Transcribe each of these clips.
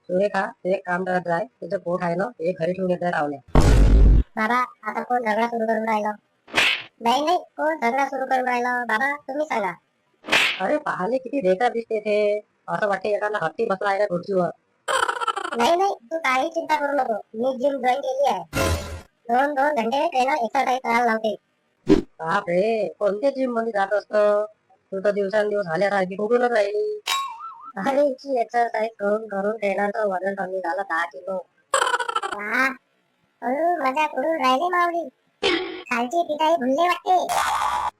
सुरेखा तू एक काम करत जाय, तुझं पोट आहे ना हे घरी ठेवून येत रावल्या. बाबा आता कोण झगडा सुरू करून राहिलं? नाही नाही, कोण झगडा सुरू करून राहिलं बाबा, तुम्ही सांगा. अरे पाहाले किती बेकार दिसते ते. असं वाटते एखादा हत्ती बसला आहे का खुर्चीवर. नाही नाही, तू काही चिंता करू नको, मी जिम जॉईन केली आहे. 2-2 घंटे ट्रेनर एक्सरसाइज करायला लावते. बाप रे, कोणत्या जिम मध्ये जात असतं? तू तर दिवसांदिवस झाल्यासारखी कुठूनच राहिली. अरे इतकी एक्सरसाइज करून करून ट्रेनरचं वजन कमी झालं 10 किलो. वा, मजा करून राहिली माऊली. खालची पिठाई भुलले वाटते.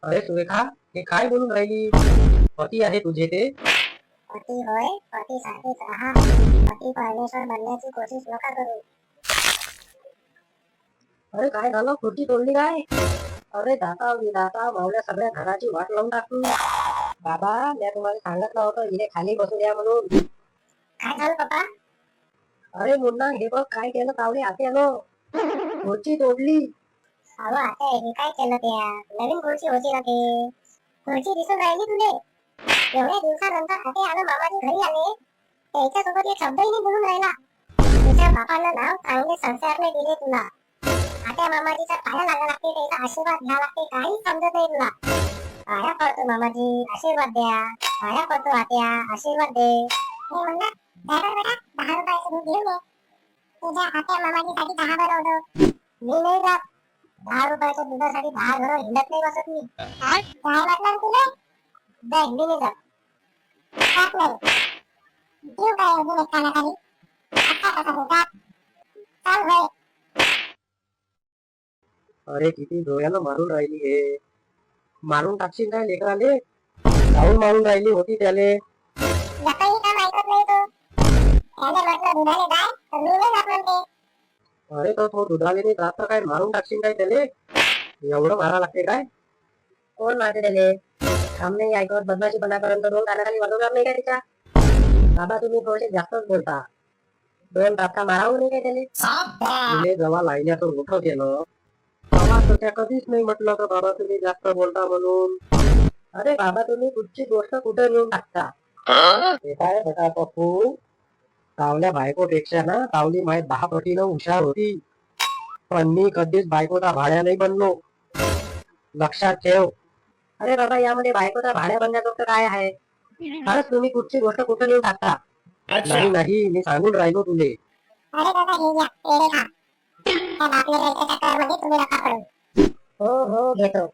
अरे सुरेखा, हे काय बोलून राहिली? पती आहे तुझे ते? पती होय, पती सारखेच राहा. पती परमेश्वर बनण्याची कोशिश नका करू. अरे काय झालं, खुर्ची तोडली काय? अरे दाता विधाता मावल्या सगळ्या घराची वाट लावून टाकली. बाबा मी तुम्हाला सांगितलं होतं हिने खाली बसू द्या म्हणून. काय झालं पप्पा? अरे मुन्ना हे बघ काय केलं तावडे आत्यानं. खुर्ची तोडली. अहो आता हे काय केलं त्या? नवीन खुर्ची होती ना ते. खुर्ची दिसून राहिली तुले? एवढ्या दिवसानंतर आता आलं मामाच्या घरी आले. त्याच्यासोबत एक शब्दही नाही बोलून राहिला. तुझ्या बापानं नाव चांगले संस्कार नाही दिले तुला. आता मामाजीच्या पाया लागा लागते, त्याचा आशीर्वाद घ्या लागते, काही समजत नाही तुला. पाया पडतो मामाजी, आशीर्वाद द्या. पाया पडतो आत्या, आशीर्वाद दे. हे म्हणलं, ड्रायव्हर बेटा 10 रुपयाचं दूध घेऊन ये. तुझ्या आत्या मामाजीसाठी 10 बनवतो. मी नाही जात. 10 रुपयाच्या दुधासाठी 10 घरं हिंडत नाही बसत मी. काय वाटलं रे तुला? जा हिंडीने जा. जात नाही. जीव काय अजून एक कानाखाली? आता कसा होता? चल भाई. अरे किती डोळ्यानं मारून राहिली हे. मारून टाकशील काय लेकराले? जाऊन मारून राहिली होती त्याले. लकाई काम ऐकत नाही तो. त्याने म्हटलं दुधाने जाय, तर मी नाही जात म्हणते. अरे तो दुधाले नाही जात तर काय मारून टाकशील काय त्याले? एवढं मारा लागते काय? कोण मारते त्याले? काम नाही ऐकत बदमाशीपणा पर्यंत 2 कानाखाली वाजवणार नाही काय त्याच्या? बाबा तुम्ही थोडेसे जास्तच बोलता. 2 टापका मारावं नाही काय त्याले? तिने जेव्हा लायण्याचं मोठं केलं तेव्हा तर त्या कधीच नाही म्हटलं का बाबा तुम्ही जास्त बोलता म्हणून. अरे बाबा तुम्ही कुठची गोष्ट कुठे नेऊन टाकता? ते काय बेटा पप्पू, तावल्या बायकोपेक्षा ना तावली माहीत 10 पटीनं हुशार होती. पण मी कधीच बायकोचा भाड्या नाही बनलो. लक्षात ठेव. अरे बाबा यामध्ये बायकोचा भाड्या बनण्याचं काय आहे? खरंच तुम्ही कुठची गोष्ट कुठे नेऊन टाकता? नाही नाही, मी सांगून राहिलो तुले. अरे दादा हे घ्या, पेढे खा. त्या बापलेच्या चक्करमध्ये तुम्ही नका पडू. हो घेतो.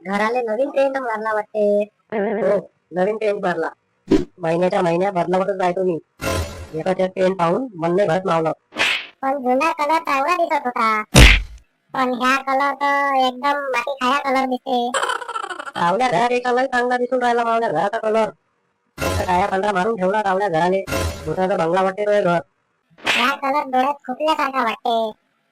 घराले नवीन पेंट मारला वाटते. हो नवीन पेंट मारला. महिन्याच्या महिन्या बदलावतच जाय तुम्ही. एकाच्या पेंट पाहून मन नाही भरत मावलं. पण जुना कलर चांगला दिसत होता. पण ह्या कलर तर एकदम माती खाया कलर दिसते. तावल्या घरात एक कलर चांगला दिसून राहिला मावल्या घराचा कलर. काया पंधरा मारून ठेवला तावल्या घराले. दुसऱ्याचा बंगला वाटते तो हे घर. ह्या कलर डोळ्यात खुपल्यासारखा वाटते.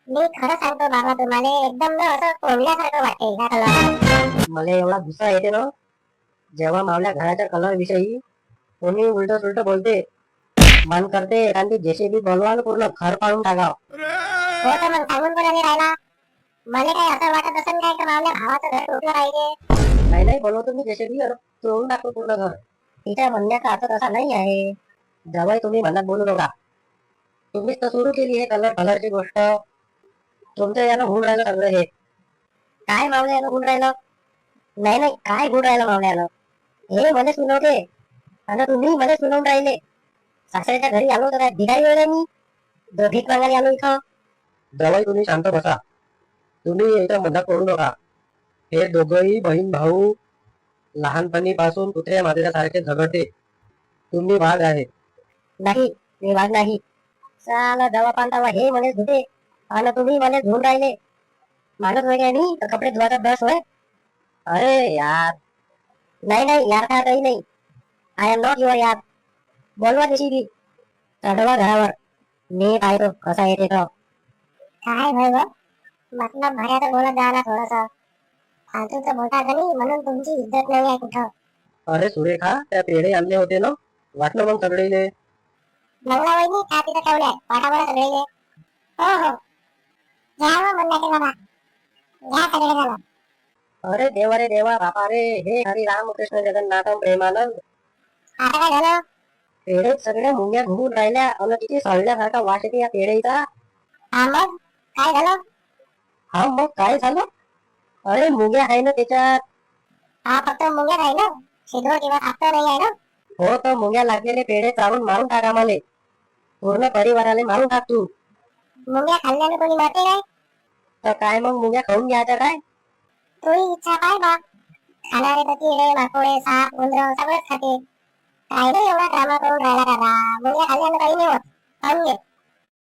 मी खरं सांगतो बाबा तुम्हाला, एकदम ना असं कोंडल्यासारखं वाटते ह्या कलर. मला एवढा गुस्सा येते ना जेव्हा मावल्या घराच्या कलर विषयी कोणी उलट सुलट बोलते. मन करते एखादी जेसीबी बोलवा पूर्ण घर पाडून टाकाव. हो तर मग सांगून कोणाने राहिला? मला काय असं वाटत असेल काय का मावल्या भावाचं घर तुटलं पाहिजे. नाही नाही बोलवतो मी जेसीबी तोडून टाकतो पूर्ण घर. तिच्या म्हणण्याचा अर्थ तसा नाही आहे. जेव्हा तुम्ही मनात बोलू नका. तुम्हीच तर सुरू केली हे कलर कलरची गोष्ट. तुमचं यानं होऊन राहिलं सगळं हे. काय मावल्या यानं होऊन राहिलं? नाही नाही काय होऊन राहिलं मावल्यानं? हे मला सुनवते आणि तुम्ही मला सुनवून राहिले. सासऱ्याच्या घरी आलो तर काय भिकारी वेळ मी भीक मागायला आलो इथं. जवाई तुम्ही शांत बसा. तुम्ही याच्या मधात पडू नका. हे दोघंही बहीण भाऊ लहानपणीपासून कुत्र्या मांजऱ्यासारखे झगडते. तुम्ही वाघ आहे. नाही मी वाघ नाही. साला दवा पांतावा हे मला धुते आणि तुम्ही मला धुवून राहिले. माणूस वगैरे नाही तर कपडे धुवायचा बस होय. अरे यार नाही नाही यार काय काही नाही. आय एम नॉट युअर यार. बोलवा तशी बी चढवा घरावर. मी पाहतो कसा येते तो. काय भाई व? मतलब भऱ्याचं बोलत जा ना थोडंसं. फालतूचं बोलता नाही म्हणून तुमची इज्जत नाही आहे कुठं. अरे सुरेखा त्या पेढे आणले होते ना वाटलं मग सगळेले. मंगला वहिनी त्या तिथं ठेवल्या पाठावर सगळे. हो हो, घ्या मग म्हणण्याचे बाबा, घ्या सगळे जण. अरे देवा रे देवा बापा रे हे हरी राम कृष्ण जगन्नाथ प्रेमानंद. आता काय झालं? पेढे सगळ्या मुंग्या घुमून राहिल्या आणि किती सळल्यासारखा वास येते या पेढेचा. हा मग काय झालं? हा मग काय झालं? अरे मुंग्या आहे ना त्याच्यात. हा फक्त मुंग्या आहे ना, शिधो किंवा खापता नाही आहे ना? हो तर मुंग्या लागलेले पेढे चावून मारून टाक आम्हाले. पूर्ण परिवाराला मारून टाक तू. मुंग्या खाल्ल्याने कोणी मरते काय? तर काय मग मुंग्या खाऊन घ्यायच्या काय? तुझी इच्छा काय बा? खाणारे तर किडे माकोडे साप उंदर सगळंच खाते. काय नाही एवढा ड्रामा करून राहिला दादा, मुंग्या खाल्ल्याने काही नाही होत, खाऊन घे.